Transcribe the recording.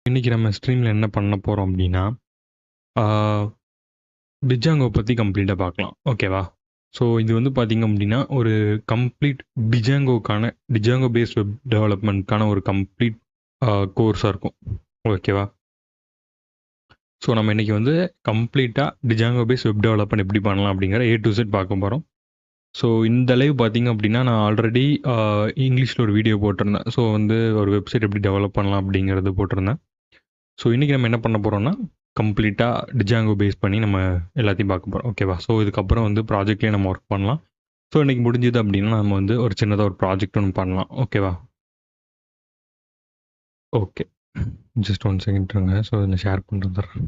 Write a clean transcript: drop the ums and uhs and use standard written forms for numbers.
இன்னைக்கு நம்ம ஸ்ட்ரீமில் என்ன பண்ண போகிறோம் அப்படின்னா டிஜாங்கோ பற்றி கம்ப்ளீட்டாக பார்க்கலாம். ஓகேவா? ஸோ இது வந்து பார்த்தீங்க அப்படின்னா ஒரு கம்ப்ளீட் டிஜாங்கோ பேஸ்ட் வெப் டெவலப்மெண்ட்கான ஒரு கம்ப்ளீட் கோர்ஸாக இருக்கும். ஓகேவா? ஸோ நம்ம இன்றைக்கி வந்து கம்ப்ளீட்டாக டிஜாங்கோ பேஸ்ட் வெப் டெவலப்மெண்ட் எப்படி பண்ணலாம் அப்படிங்கிற A to Z பார்க்க போகிறோம். ஸோ இந்த லைவ் பார்த்தீங்க அப்படின்னா நான் ஆல்ரெடி இங்கிலீஷில் ஒரு வீடியோ போட்டிருந்தேன். ஸோ வந்து ஒரு வெப்சைட் எப்படி டெவலப் பண்ணலாம் அப்படிங்கிறது போட்டிருந்தேன். ஸோ இன்றைக்கி நம்ம என்ன பண்ண போகிறோம்னா கம்ப்ளீட்டாக டிஜாங்கோ பேஸ் பண்ணி நம்ம எல்லாத்தையும் பார்க்க போகிறோம். ஓகேவா? ஸோ இதுக்கப்புறம் வந்து ப்ராஜெக்ட்லேயே நம்ம ஒர்க் பண்ணலாம். ஸோ இன்றைக்கி முடிஞ்சது அப்படின்னா நம்ம வந்து ஒரு சின்னதாக ஒரு ப்ராஜெக்ட் ஒன்று பண்ணலாம். ஓகேவா? ஓகே, ஜஸ்ட் 1 செகண்ட் இருங்க. ஸோ இதில் ஷேர் பண்ணிட்டு வந்துடுறேன்.